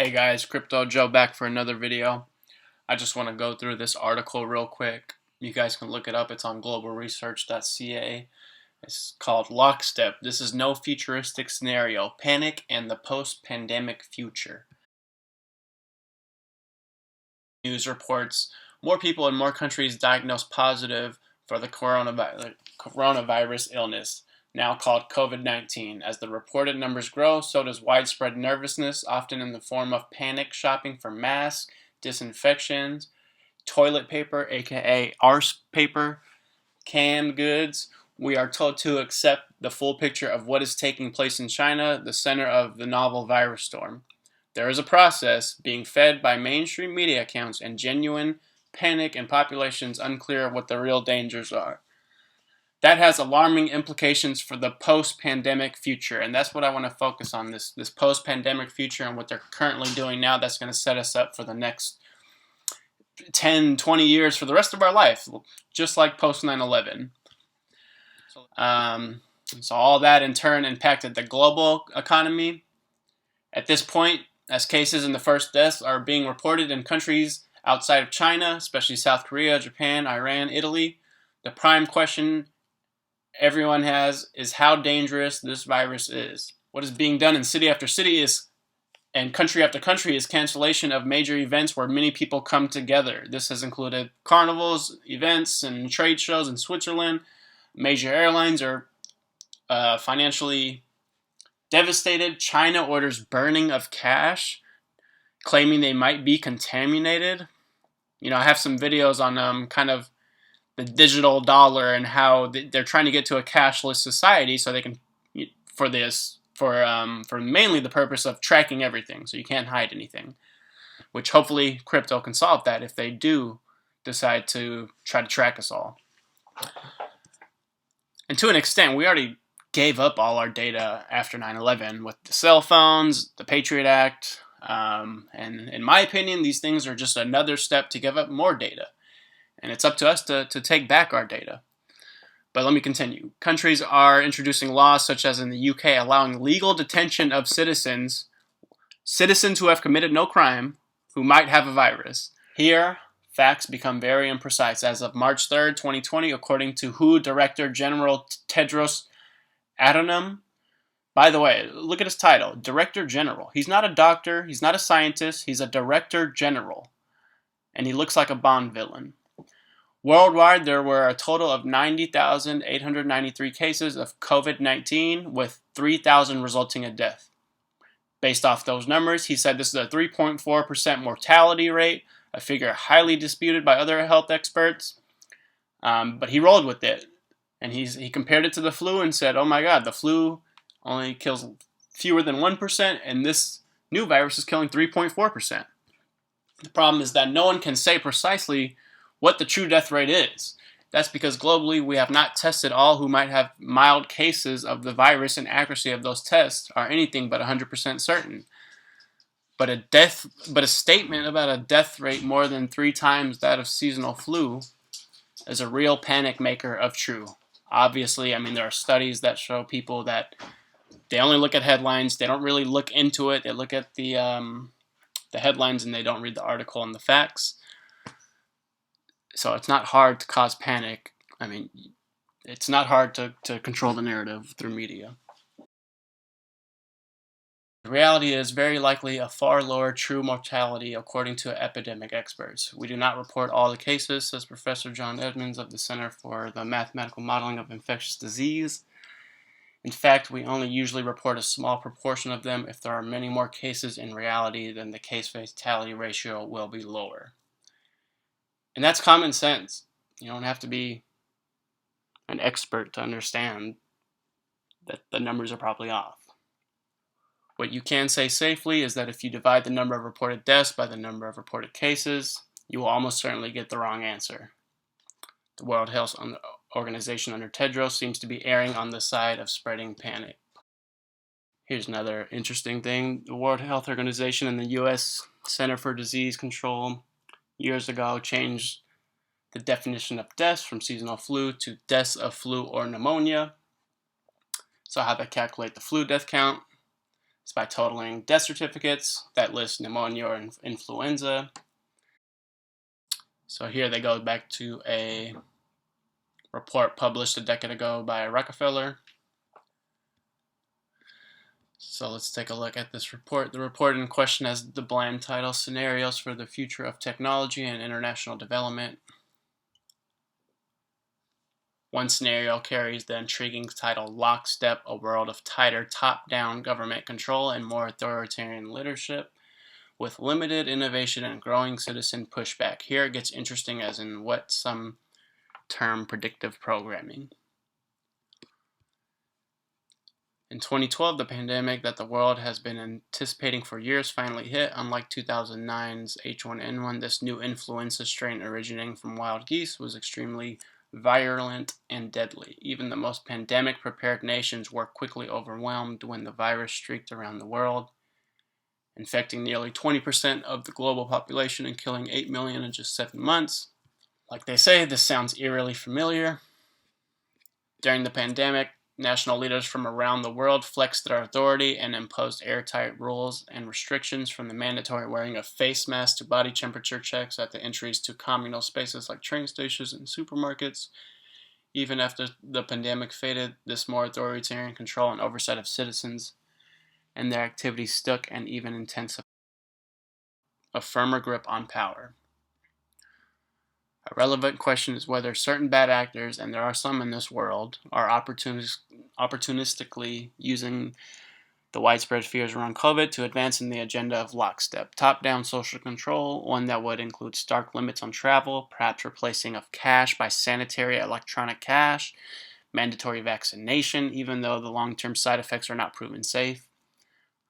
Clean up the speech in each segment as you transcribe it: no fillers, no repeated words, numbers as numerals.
Hey guys, Crypto Joe back for another video. I just want to go through this article real quick. You guys can look it up. It's on globalresearch.ca. It's called LOCKSTEP. This is no futuristic scenario. Panic and the post-pandemic future. News reports more people in more countries diagnosed positive for the coronavirus illness, now called COVID-19. As the reported numbers grow, so does widespread nervousness, often in the form of panic shopping for masks, disinfections, toilet paper, aka arse paper, canned goods. We are told to accept the full picture of what is taking place in China, the center of the novel virus storm. There is a process being fed by mainstream media accounts and genuine panic in populations unclear what the real dangers are. That has alarming implications for the post-pandemic future, and that's what I want to focus on, this post-pandemic future and what they're currently doing now that's going to set us up for the next 10, 20 years for the rest of our life, just like post 9/11. So all that in turn impacted the global economy. At this point, as cases and the first deaths are being reported in countries outside of China, especially South Korea, Japan, Iran, Italy, the prime question everyone has is how dangerous this virus is. What is being done in city after city and country after country is cancellation of major events where many people come together. This has included carnivals, events, and trade shows in Switzerland. Major airlines are financially devastated. China orders burning of cash, claiming they might be contaminated. I have some videos on kind of the digital dollar and how they're trying to get to a cashless society, so they can for mainly the purpose of tracking everything, so you can't hide anything. Which hopefully crypto can solve that if they do decide to try to track us all. And to an extent, we already gave up all our data after 9/11 with the cell phones, the Patriot Act, and in my opinion, these things are just another step to give up more data. And it's up to us to take back our data. But let me continue. Countries are introducing laws such as in the UK allowing legal detention of citizens who have committed no crime who might have a virus. Here, facts become very imprecise. As of March 3rd, 2020, according to WHO Director General Tedros Adhanom. By the way, look at his title, Director General. He's not a doctor, he's not a scientist, he's a Director General. And he looks like a Bond villain. Worldwide, there were a total of 90,893 cases of COVID-19, with 3,000 resulting in death. Based off those numbers, he said this is a 3.4% mortality rate, a figure highly disputed by other health experts, but he rolled with it. And he compared it to the flu and said, oh my god, the flu only kills fewer than 1%, and this new virus is killing 3.4%. The problem is that no one can say precisely what the true death rate is. That's because globally we have not tested all who might have mild cases of the virus, and accuracy of those tests are anything but 100% certain. But a statement about a death rate more than 3 times that of seasonal flu is a real panic maker of true. Obviously, there are studies that show people that they only look at headlines. They don't really look into it. They look at the headlines and they don't read the article and the facts. So it's not hard to cause panic. It's not hard to control the narrative through media. The reality is very likely a far lower true mortality according to epidemic experts. We do not report all the cases, says Professor John Edmonds of the Center for the Mathematical Modeling of Infectious Disease. In fact, we only usually report a small proportion of them. If there are many more cases in reality, then the case-fatality ratio will be lower. And that's common sense. You don't have to be an expert to understand that the numbers are probably off. What you can say safely is that if you divide the number of reported deaths by the number of reported cases, you will almost certainly get the wrong answer. The World Health Organization under Tedros seems to be erring on the side of spreading panic. Here's another interesting thing. The World Health Organization and the U.S. Center for Disease Control years ago changed the definition of deaths from seasonal flu to deaths of flu or pneumonia. So how they calculate the flu death count. is by totaling death certificates that list pneumonia or influenza. So here they go back to a report published a decade ago by Rockefeller. So let's take a look at this report. The report in question has the bland title, Scenarios for the Future of Technology and International Development. One scenario carries the intriguing title, Lockstep, a world of tighter top-down government control and more authoritarian leadership, with limited innovation and growing citizen pushback. Here it gets interesting, as in what some term predictive programming. In 2012, the pandemic that the world has been anticipating for years finally hit. Unlike 2009's H1N1, this new influenza strain originating from wild geese was extremely virulent and deadly. Even the most pandemic-prepared nations were quickly overwhelmed when the virus streaked around the world, infecting nearly 20% of the global population and killing 8 million in just 7 months. Like they say, this sounds eerily familiar. During the pandemic, national leaders from around the world flexed their authority and imposed airtight rules and restrictions, from the mandatory wearing of face masks to body temperature checks at the entries to communal spaces like train stations and supermarkets. Even after the pandemic faded, this more authoritarian control and oversight of citizens and their activities stuck and even intensified a firmer grip on power. A relevant question is whether certain bad actors, and there are some in this world, are opportunistically using the widespread fears around COVID to advance in the agenda of lockstep, top-down social control, one that would include stark limits on travel, perhaps replacing of cash by sanitary electronic cash, mandatory vaccination, even though the long-term side effects are not proven safe,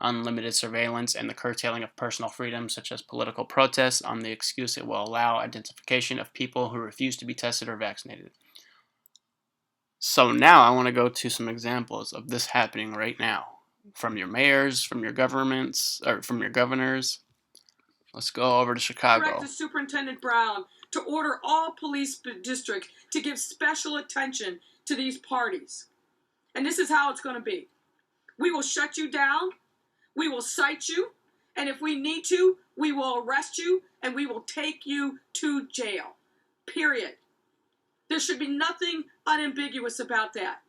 unlimited surveillance, and the curtailing of personal freedoms such as political protests on the excuse it will allow identification of people who refuse to be tested or vaccinated. So now I want to go to some examples of this happening right now, from your mayors, from your governments, or from your governors. Let's go over to Chicago. Directed Superintendent Brown to order all police districts to give special attention to these parties. And this is how it's going to be. We will shut you down. We will cite you, and if we need to, we will arrest you, and we will take you to jail. Period. There should be nothing unambiguous about that.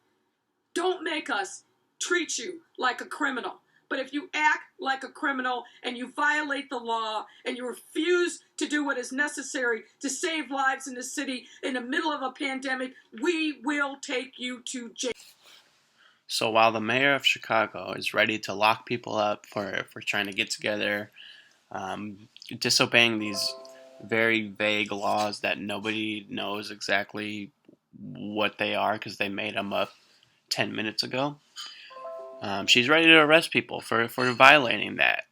Don't make us treat you like a criminal. But if you act like a criminal and you violate the law and you refuse to do what is necessary to save lives in the city in the middle of a pandemic, we will take you to jail. So while the mayor of Chicago is ready to lock people up for trying to get together, disobeying these very vague laws that nobody knows exactly what they are because they made them up 10 minutes ago, she's ready to arrest people for violating that.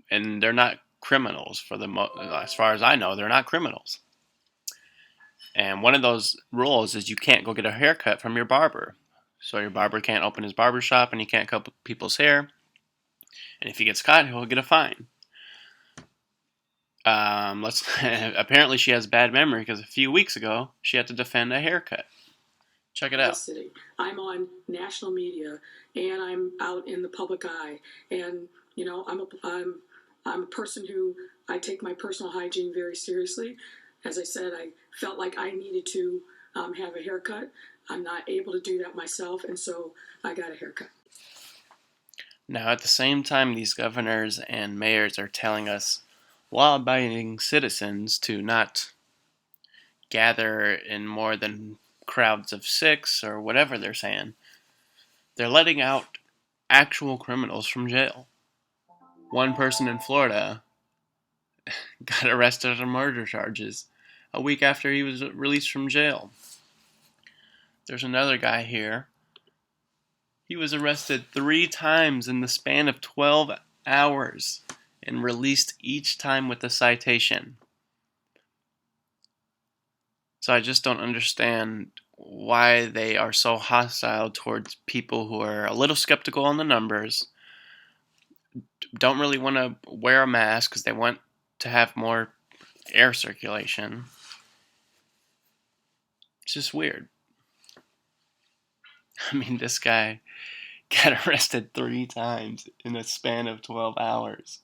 And they're not criminals, as far as I know, they're not criminals. And one of those rules is you can't go get a haircut from your barber. So your barber can't open his barber shop and he can't cut people's hair. And if he gets caught, he'll get a fine. Apparently she has bad memory because a few weeks ago she had to defend a haircut. Check it out. I'm on national media and I'm out in the public eye. And you know, I'm a person who I take my personal hygiene very seriously. As I said, I felt like I needed to have a haircut. I'm not able to do that myself, and so I got a haircut. Now, at the same time, these governors and mayors are telling us law-abiding citizens to not gather in more than crowds of 6 or whatever they're saying. They're letting out actual criminals from jail. One person in Florida got arrested on murder charges a week after he was released from jail. There's another guy here. He was arrested 3 times in the span of 12 hours and released each time with a citation. So I just don't understand why they are so hostile towards people who are a little skeptical on the numbers, don't really want to wear a mask because they want to have more air circulation. It's just weird. I mean, this guy got arrested 3 times in a span of 12 hours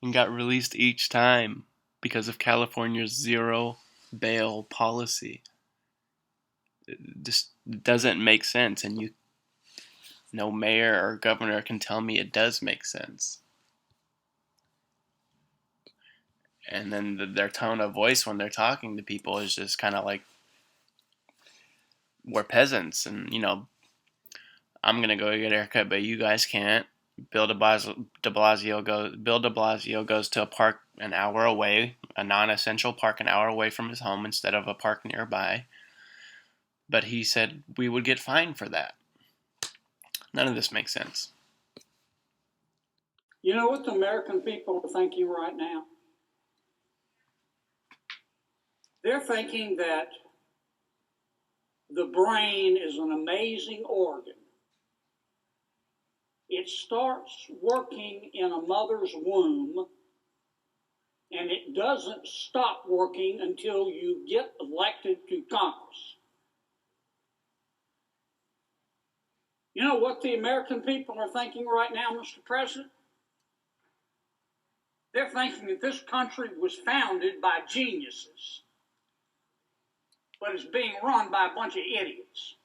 and got released each time because of California's zero bail policy. It just doesn't make sense, and no mayor or governor can tell me it does make sense. And then their tone of voice when they're talking to people is just kind of like, we're peasants, and I'm gonna go get a haircut, but you guys can't. Bill de Blasio goes to a park an hour away, a non-essential park an hour away from his home instead of a park nearby. But he said we would get fined for that. None of this makes sense. You know what the American people are thinking right now? They're thinking that the brain is an amazing organ. It starts working in a mother's womb, and it doesn't stop working until you get elected to Congress. You know what the American people are thinking right now, Mr. President? They're thinking that this country was founded by geniuses, but it's being run by a bunch of idiots.